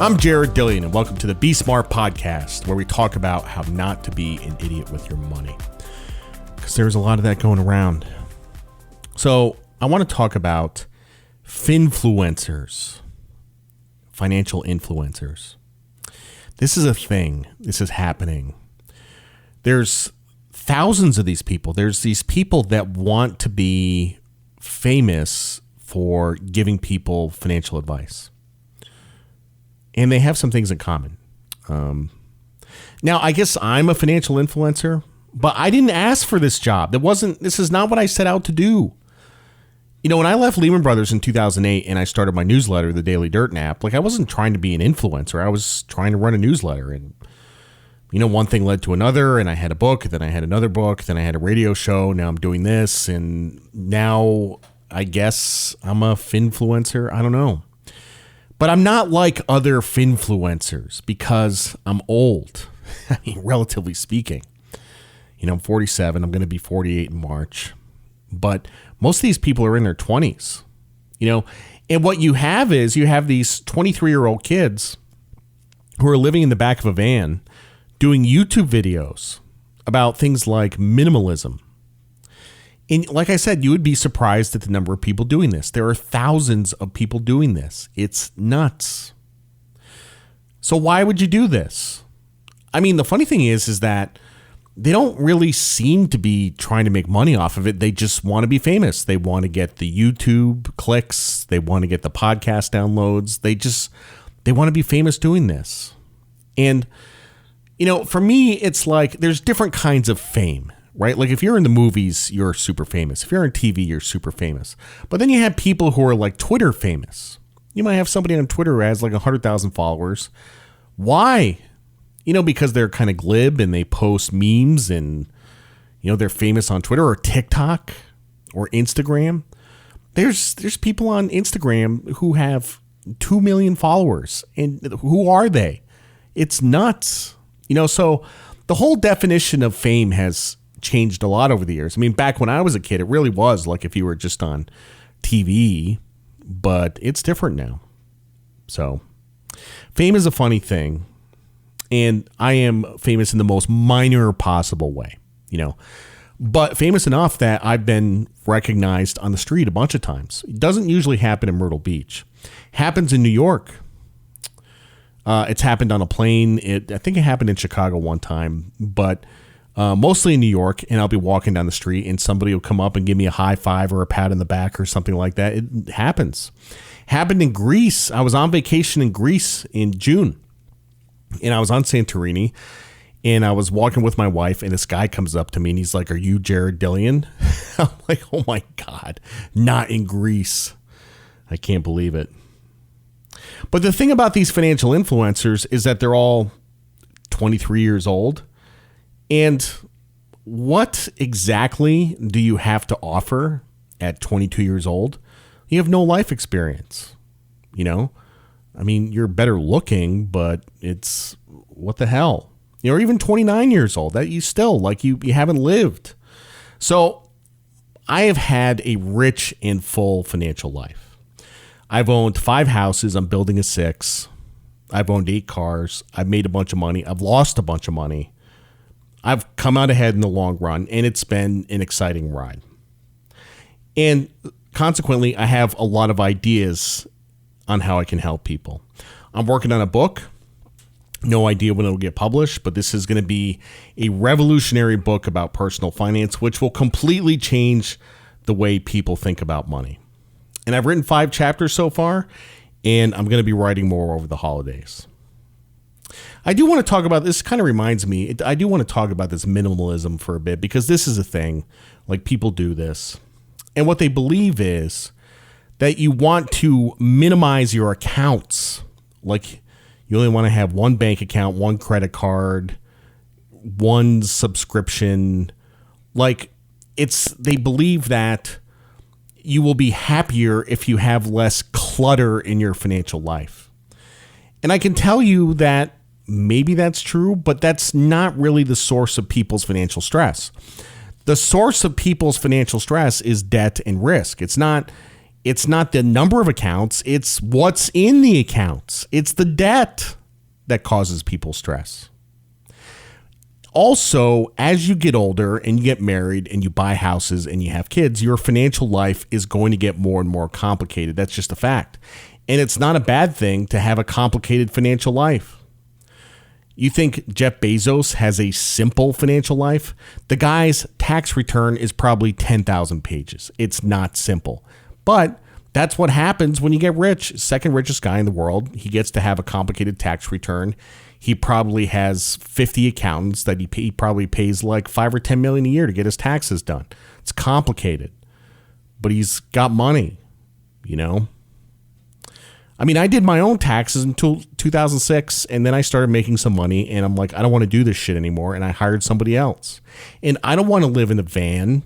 I'm Jared Dillian, and welcome to the Be Smart podcast, where we talk about how not to be an idiot with your money. Because there's a lot of that going around. So I want to talk about finfluencers, financial influencers. This is a thing. This is happening. There's thousands of these people. There's these people that want to be famous for giving people financial advice. And they have some things in common. Now, I guess I'm a financial influencer, but I didn't ask for this job. This is not what I set out to do. You know, when I left Lehman Brothers in 2008 and I started my newsletter, the Daily Dirt Nap, I wasn't trying to be an influencer. I was trying to run a newsletter. And, one thing led to another, and I had a book, then I had another book, then I had a radio show. Now I'm doing this, and now I guess I'm a finfluencer. I don't know. But I'm not like other finfluencers because I'm old. I mean, relatively speaking. I'm 47. I'm going to be 48 in March. But most of these people are in their 20s. And what you have is you have these 23-year-old kids who are living in the back of a van doing YouTube videos about things like minimalism. And like I said, you would be surprised at the number of people doing this. There are thousands of people doing this. It's nuts. So why would you do this? I mean, the funny thing is that they don't really seem to be trying to make money off of it. They just want to be famous. They want to get the YouTube clicks. They want to get the podcast downloads. They want to be famous doing this. And, for me, it's like there's different kinds of fame. Right? Like if you're in the movies, you're super famous. If you're on TV, you're super famous. But then you have people who are like Twitter famous. You might have somebody on Twitter who has like 100,000 followers. Why? Because they're kind of glib and they post memes and, they're famous on Twitter or TikTok or Instagram. There's people on Instagram who have 2 million followers. And who are they? It's nuts. So the whole definition of fame has changed a lot over the years. I mean, back when I was a kid, it really was like if you were just on TV, but it's different now. So fame is a funny thing, and I am famous in the most minor possible way, but famous enough that I've been recognized on the street a bunch of times. It doesn't usually happen in Myrtle Beach. It happens in New York. It's happened on a plane. I think it happened in Chicago one time, but mostly in New York, and I'll be walking down the street and somebody will come up and give me a high five or a pat on the back or something like that. It happens. Happened in Greece. I was on vacation in Greece in June, and I was on Santorini, and I was walking with my wife, and this guy comes up to me and he's like, "Are you Jared Dillian?" I'm like, "Oh my God, not in Greece." I can't believe it. But the thing about these financial influencers is that they're all 23 years old. And what exactly do you have to offer at 22 years old? You have no life experience, I mean, you're better looking, but it's what the hell? Or even 29 years old, that you still you haven't lived. So I have had a rich and full financial life. I've owned 5 houses. I'm building a 6. I've owned 8 cars. I've made a bunch of money. I've lost a bunch of money. I've come out ahead in the long run, and it's been an exciting ride. And consequently, I have a lot of ideas on how I can help people. I'm working on a book. No idea when it'll get published, but this is going to be a revolutionary book about personal finance, which will completely change the way people think about money. And I've written 5 chapters so far, and I'm going to be writing more over the holidays. I do want to talk about this. Kind of reminds me, I do want to talk about this minimalism for a bit, because this is a thing. Like, people do this. And what they believe is that you want to minimize your accounts. Like, you only want to have one bank account, one credit card, one subscription. They believe that you will be happier if you have less clutter in your financial life. And I can tell you that maybe that's true, but that's not really the source of people's financial stress. The source of people's financial stress is debt and risk. It's not It's not the number of accounts, it's what's in the accounts. It's the debt that causes people stress. Also, as you get older and you get married and you buy houses and you have kids, your financial life is going to get more and more complicated. That's just a fact. And it's not a bad thing to have a complicated financial life. You think Jeff Bezos has a simple financial life? The guy's tax return is probably 10,000 pages. It's not simple. But that's what happens when you get rich. Second richest guy in the world. He gets to have a complicated tax return. He probably has 50 accountants that he probably pays like $5 or $10 million a year to get his taxes done. It's complicated, but he's got money, you know? I mean, I did my own taxes until 2006, and then I started making some money, and I'm like, I don't want to do this shit anymore, and I hired somebody else. And I don't want to live in a van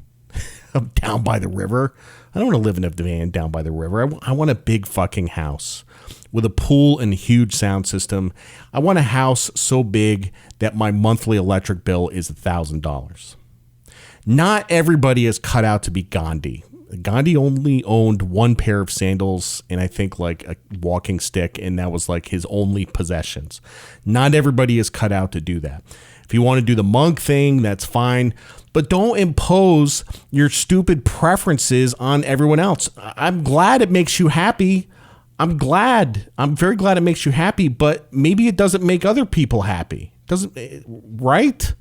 down by the river. I don't want to live in a van down by the river. I want a big fucking house with a pool and a huge sound system. I want a house so big that my monthly electric bill is $1,000. Not everybody is cut out to be Gandhi. Gandhi only owned one pair of sandals and I think like a walking stick, and that was like his only possessions. Not everybody is cut out to do that. If you want to do the monk thing, that's fine, but don't impose your stupid preferences on everyone else. I'm glad it makes you happy. I'm very glad it makes you happy, but maybe it doesn't make other people happy. Doesn't, right?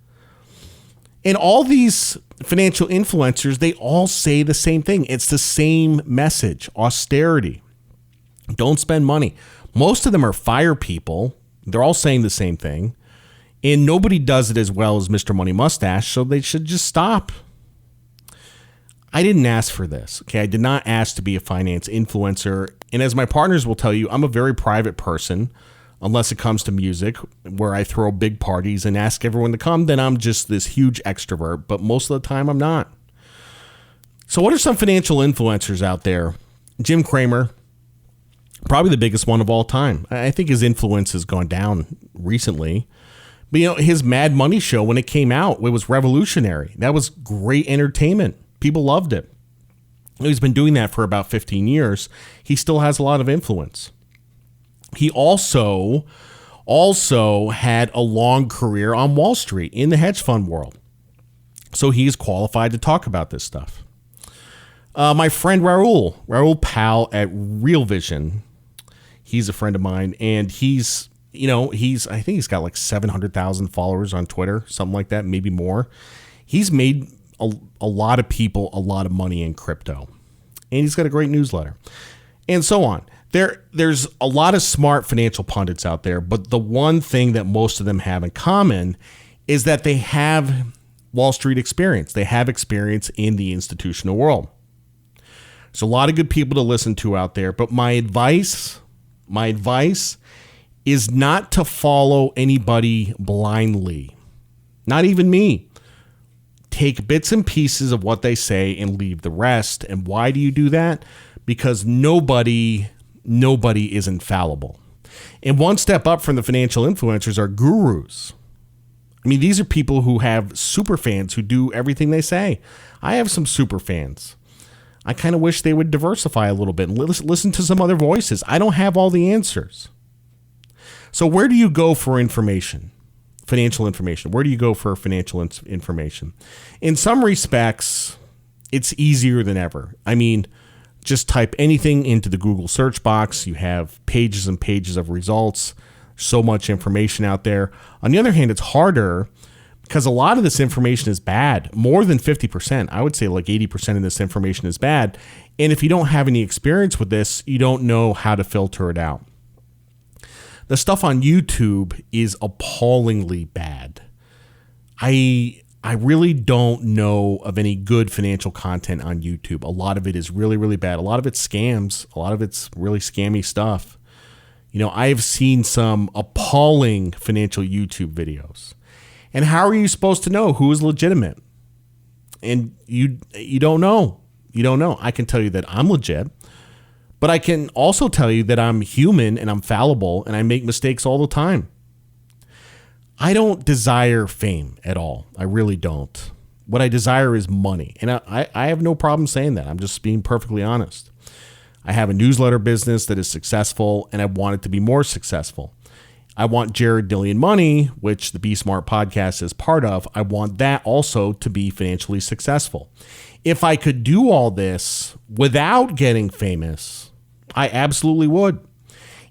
And all these financial influencers, they all say the same thing. It's the same message: austerity. Don't spend money. Most of them are fire people. They're all saying the same thing. And nobody does it as well as Mr. Money Mustache, so they should just stop. I didn't ask for this, okay? I did not ask to be a finance influencer. And as my partners will tell you, I'm a very private person. Unless it comes to music, where I throw big parties and ask everyone to come, then I'm just this huge extrovert. But most of the time, I'm not. So what are some financial influencers out there? Jim Cramer, probably the biggest one of all time. I think his influence has gone down recently. But, you know, his Mad Money show, when it came out, it was revolutionary. That was great entertainment. People loved it. He's been doing that for about 15 years. He still has a lot of influence. He also had a long career on Wall Street in the hedge fund world. So he's qualified to talk about this stuff. My friend Raul Pal at Real Vision, he's a friend of mine, and I think he's got like 700,000 followers on Twitter, something like that, maybe more. He's made a lot of people a lot of money in crypto, and he's got a great newsletter, and so on. There's a lot of smart financial pundits out there, but the one thing that most of them have in common is that they have Wall Street experience. They have experience in the institutional world. There's a lot of good people to listen to out there, but my advice is not to follow anybody blindly. Not even me. Take bits and pieces of what they say and leave the rest. And why do you do that? Because nobody is infallible. And one step up from the financial influencers are gurus. I mean, these are people who have super fans who do everything they say. I have some super fans. I kind of wish they would diversify a little bit and listen to some other voices. I don't have all the answers. So where do you go for information? Financial information. Where do you go for financial information? In some respects, it's easier than ever. I mean, just type anything into the Google search box. You have pages and pages of results. So much information out there. On the other hand, it's harder because a lot of this information is bad. More than 50%. I would say like 80% of this information is bad. And if you don't have any experience with this, you don't know how to filter it out. The stuff on YouTube is appallingly bad. I really don't know of any good financial content on YouTube. A lot of it is really, really bad. A lot of it's scams. A lot of it's really scammy stuff. You know, I've seen some appalling financial YouTube videos. And how are you supposed to know who is legitimate? And you don't know. You don't know. I can tell you that I'm legit, but I can also tell you that I'm human and I'm fallible and I make mistakes all the time. I don't desire fame at all. I really don't. What I desire is money. And I have no problem saying that. I'm just being perfectly honest. I have a newsletter business that is successful, and I want it to be more successful. I want Jared Dillian Money, which the Be Smart podcast is part of. I want that also to be financially successful. If I could do all this without getting famous, I absolutely would.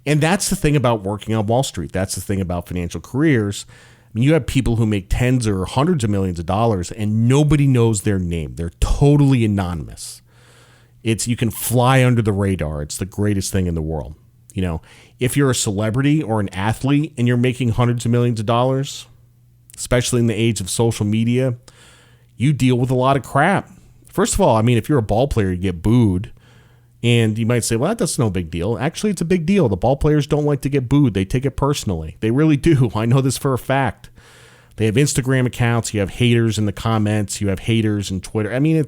And that's the thing about working on Wall Street. That's the thing about financial careers. I mean, you have people who make tens or hundreds of millions of dollars and nobody knows their name. They're totally anonymous. You can fly under the radar. It's the greatest thing in the world. You know, if you're a celebrity or an athlete and you're making hundreds of millions of dollars, especially in the age of social media, you deal with a lot of crap. First of all, I mean, if you're a ball player, you get booed. And you might say, well, that's no big deal. Actually, it's a big deal. The ball players don't like to get booed. They take it personally. They really do. I know this for a fact. They have Instagram accounts. You have haters in the comments. You have haters in Twitter. I mean,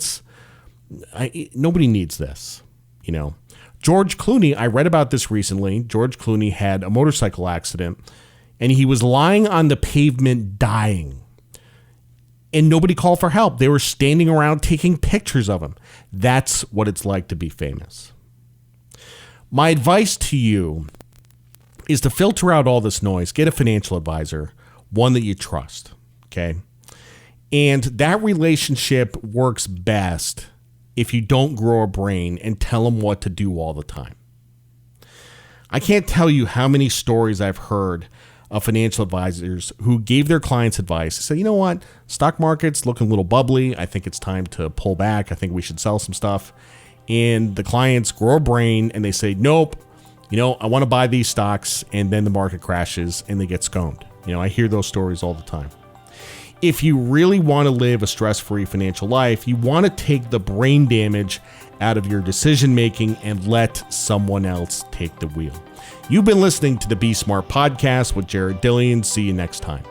nobody needs this, you know. George Clooney, I read about this recently. George Clooney had a motorcycle accident, and he was lying on the pavement dying. And nobody called for help. They were standing around taking pictures of him. That's what it's like to be famous. My advice to you is to filter out all this noise. Get a financial advisor, one that you trust, okay? And that relationship works best if you don't grow a brain and tell them what to do all the time. I can't tell you how many stories I've heard of financial advisors who gave their clients advice. They said, you know what, stock market's looking a little bubbly. I think it's time to pull back. I think we should sell some stuff. And the clients grow a brain and they say, nope, you know, I want to buy these stocks. And then the market crashes and they get sconed. You know, I hear those stories all the time. If you really want to live a stress-free financial life, you want to take the brain damage out of your decision-making and let someone else take the wheel. You've been listening to the Be Smart podcast with Jared Dillian. See you next time.